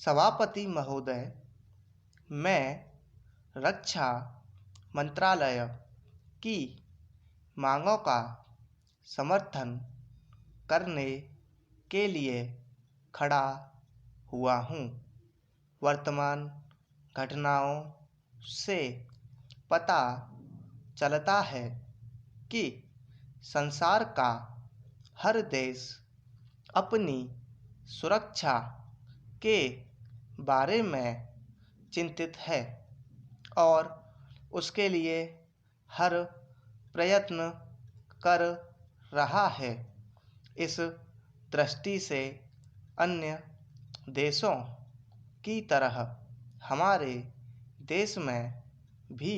सभापति महोदय, मैं रक्षा मंत्रालय की मांगों का समर्थन करने के लिए खड़ा हुआ हूँ। वर्तमान घटनाओं से पता चलता है कि संसार का हर देश अपनी सुरक्षा के बारे में चिंतित है और उसके लिए हर प्रयत्न कर रहा है। इस दृष्टि से अन्य देशों की तरह हमारे देश में भी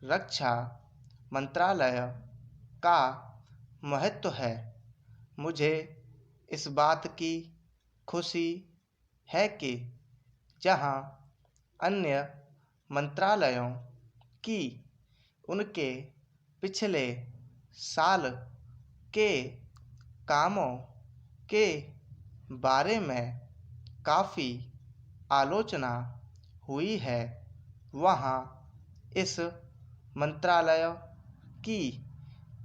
रक्षा मंत्रालय का महत्व है। मुझे इस बात की खुशी है कि जहां अन्य मंत्रालयों की उनके पिछले साल के कामों के बारे में काफ़ी आलोचना हुई है, वहाँ इस मंत्रालय की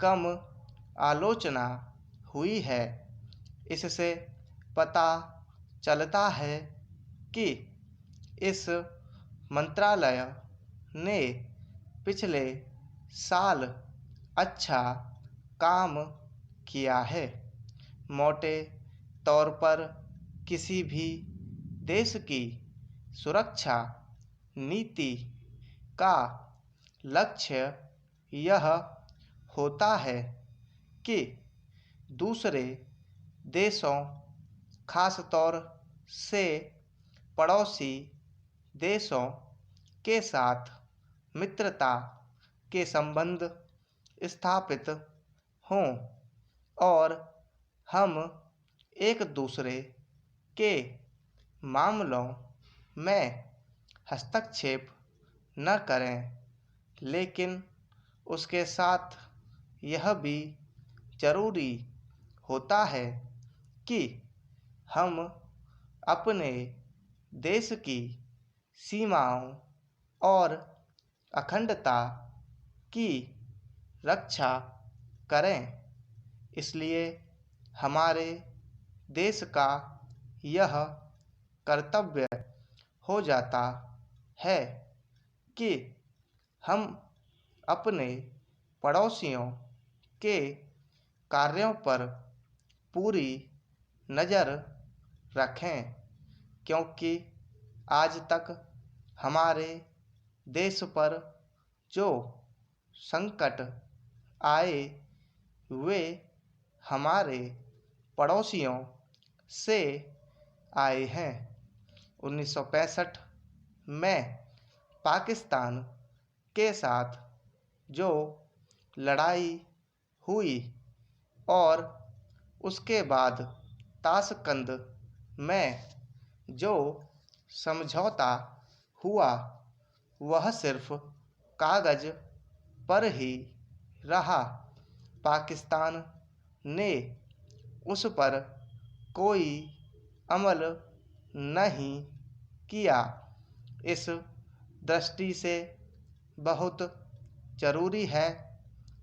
कम आलोचना हुई है। इससे पता चलता है कि इस मंत्रालय ने पिछले साल अच्छा काम किया है। मोटे तौर पर किसी भी देश की सुरक्षा नीति का लक्ष्य यह होता है कि दूसरे देशों, खासतौर से पड़ोसी देशों के साथ मित्रता के संबंध स्थापित हों और हम एक दूसरे के मामलों में हस्तक्षेप न करें, लेकिन उसके साथ यह भी जरूरी होता है कि हम अपने देश की सीमाओं और अखंडता की रक्षा करें। इसलिए हमारे देश का यह कर्तव्य हो जाता है कि हम अपने पड़ोसियों के कार्यों पर पूरी नज़र रखें, क्योंकि आज तक हमारे देश पर जो संकट आए वे हमारे पड़ोसियों से आए हैं। 1965 में पाकिस्तान के साथ जो लड़ाई हुई और उसके बाद ताशकंद में जो समझौता हुआ वह सिर्फ कागज़ पर ही रहा। पाकिस्तान ने उस पर कोई अमल नहीं किया। इस दृष्टि से बहुत ज़रूरी है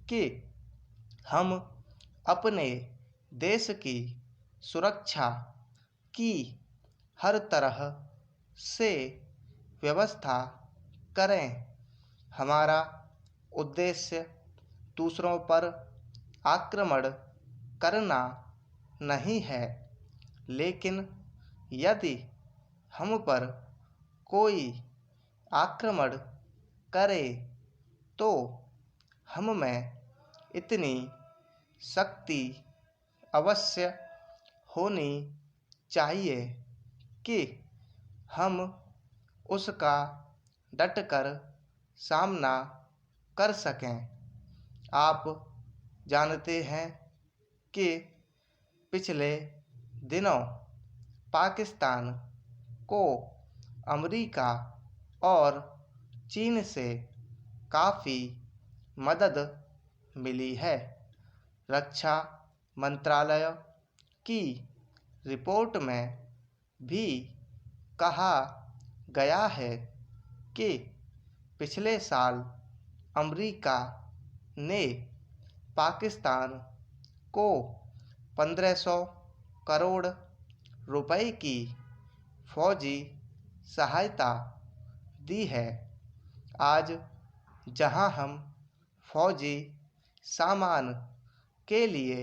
कि हम अपने देश की सुरक्षा की हर तरह से व्यवस्था करें। हमारा उद्देश्य दूसरों पर आक्रमण करना नहीं है, लेकिन यदि हम पर कोई आक्रमण करे तो हम में इतनी शक्ति अवश्य होनी चाहिए कि हम उसका डटकर सामना कर सकें। आप जानते हैं कि पिछले दिनों पाकिस्तान को अमेरिका और चीन से काफ़ी मदद मिली है। रक्षा मंत्रालय की रिपोर्ट में भी कहा गया है कि पिछले साल अमेरिका ने पाकिस्तान को 1500 करोड़ रुपए की फौजी सहायता दी है। आज जहां हम फौजी सामान के लिए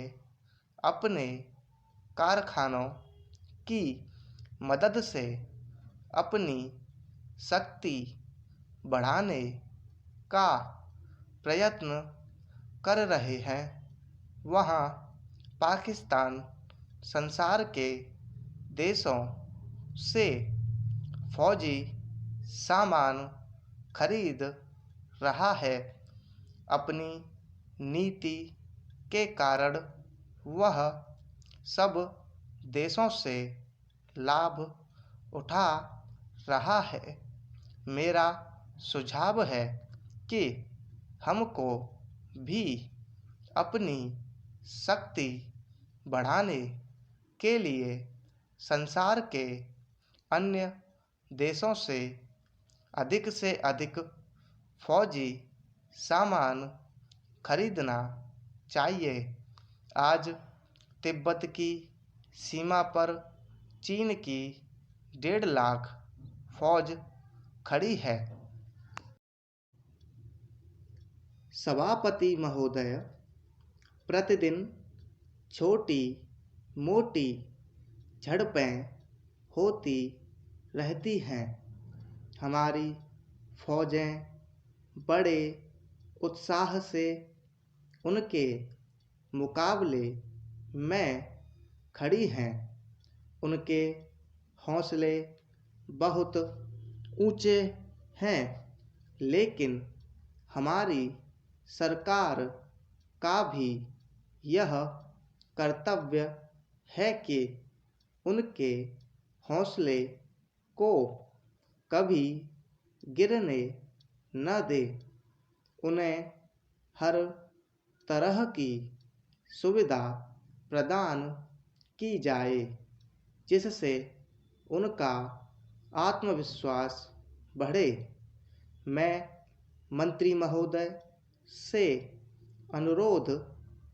अपने कारखानों की मदद से अपनी शक्ति बढ़ाने का प्रयत्न कर रहे हैं, वहां पाकिस्तान संसार के देशों से फौजी सामान खरीद रहा है। अपनी नीति के कारण वह सब देशों से लाभ उठा रहा है। मेरा सुझाव है कि हमको भी अपनी शक्ति बढ़ाने के लिए संसार के अन्य देशों से अधिक फौजी सामान खरीदना चाहिए। आज तिब्बत की सीमा पर चीन की 1.5 लाख फौज खड़ी है। सभापति महोदय, प्रतिदिन छोटी मोटी झड़पें होती रहती हैं। हमारी फौजें बड़े उत्साह से उनके मुकाबले में खड़ी हैं। उनके हौसले बहुत ऊंचे हैं, लेकिन हमारी सरकार का भी यह कर्तव्य है कि उनके हौसले को कभी गिरने न दे। उन्हें हर तरह की सुविधा प्रदान की जाए जिससे उनका आत्मविश्वास बढ़े। मैं मंत्री महोदय से अनुरोध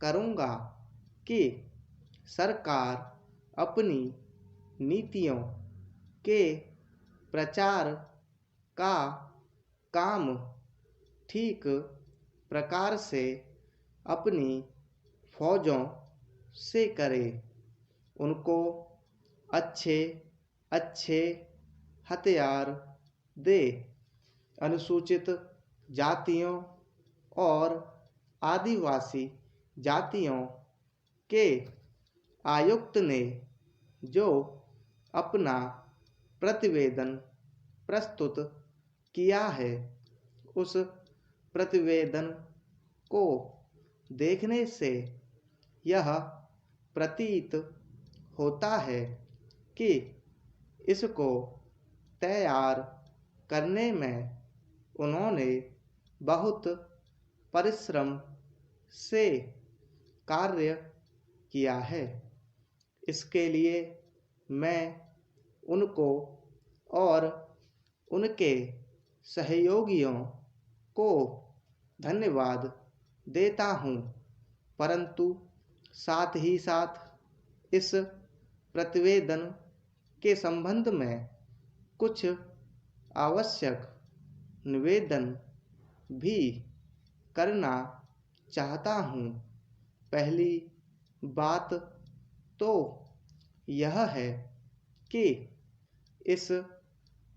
करूंगा कि सरकार अपनी नीतियों के प्रचार का काम ठीक प्रकार से अपनी फौजों से करे। उनको अच्छे हथियार दे। अनुसूचित जातियों और आदिवासी जातियों के आयुक्त ने जो अपना प्रतिवेदन प्रस्तुत किया है, उस प्रतिवेदन को देखने से यह प्रतीत होता है कि इसको तैयार करने में उन्होंने बहुत परिश्रम से कार्य किया है। इसके लिए मैं उनको और उनके सहयोगियों को धन्यवाद देता हूँ, परंतु साथ ही साथ इस प्रतिवेदन के संबंध में कुछ आवश्यक निवेदन भी करना चाहता हूँ। पहली बात तो यह है कि इस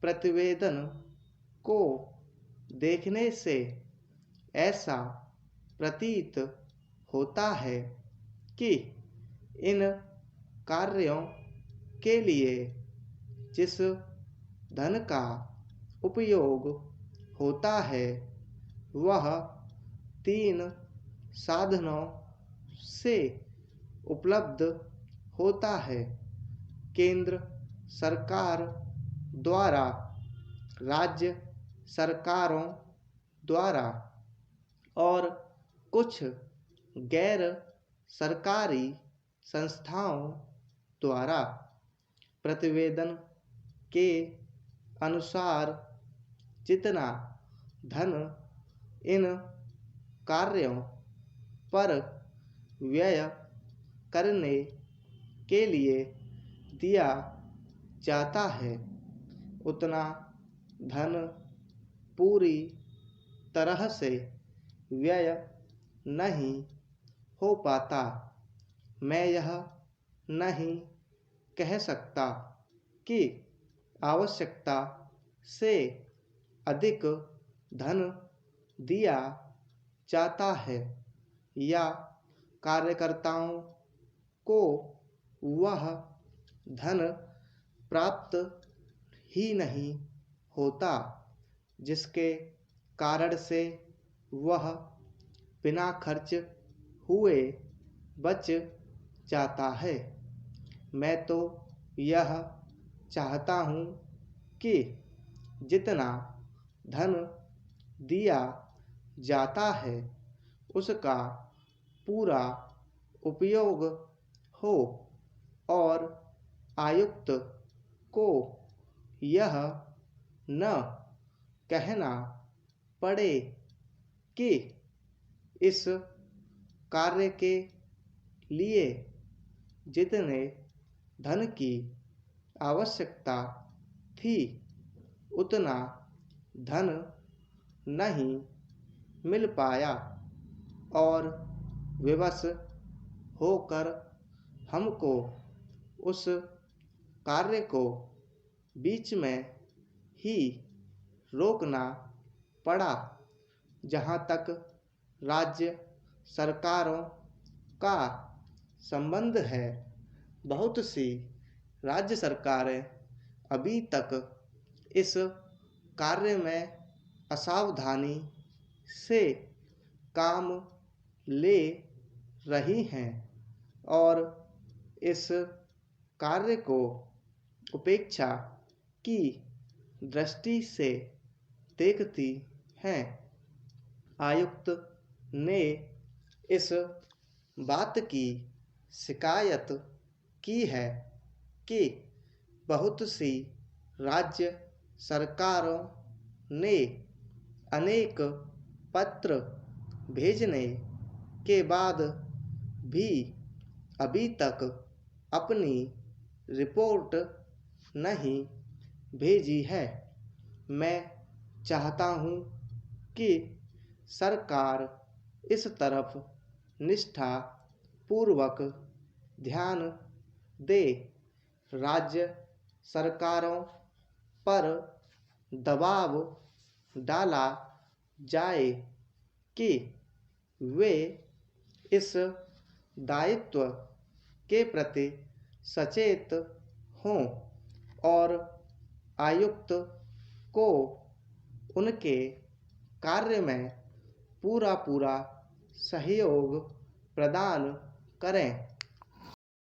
प्रतिवेदन को देखने से ऐसा प्रतीत होता है कि इन कार्यों के लिए जिस धन का उपयोग होता है वह 3 साधनों से उपलब्ध होता है। केंद्र सरकार द्वारा, राज्य सरकारों द्वारा और कुछ गैर सरकारी संस्थाओं द्वारा। प्रतिवेदन के अनुसार जितना धन इन कार्यों पर व्यय करने के लिए दिया जाता है, उतना धन पूरी तरह से व्यय नहीं हो पाता। मैं यह नहीं कह सकता कि आवश्यकता से अधिक धन दिया जाता है या कार्यकर्ताओं को वह धन प्राप्त ही नहीं होता जिसके कारण से वह बिना खर्च हुए बच जाता है। मैं तो यह चाहता हूँ कि जितना धन दिया जाता है उसका पूरा उपयोग हो और आयुक्त को यह न कहना पड़े कि इस कार्य के लिए जितने धन की आवश्यकता थी उतना धन नहीं मिल पाया और विवश होकर हमको उस कार्य को बीच में ही रोकना पड़ा। जहाँ तक राज्य सरकारों का संबंध है, बहुत सी राज्य सरकारें अभी तक इस कार्य में असावधानी से काम ले रही हैं और इस कार्य को उपेक्षा की दृष्टि से देखती हैं। आयुक्त ने इस बात की शिकायत की है कि बहुत सी राज्य सरकारों ने अनेक पत्र भेजने के बाद भी अभी तक अपनी रिपोर्ट नहीं भेजी है। मैं चाहता हूँ कि सरकार इस तरफ निष्ठापूर्वक ध्यान दे। राज्य सरकारों पर दबाव डाला जाए कि वे इस दायित्व के प्रति सचेत हों और आयुक्त को उनके कार्य में पूरा सहयोग प्रदान करें।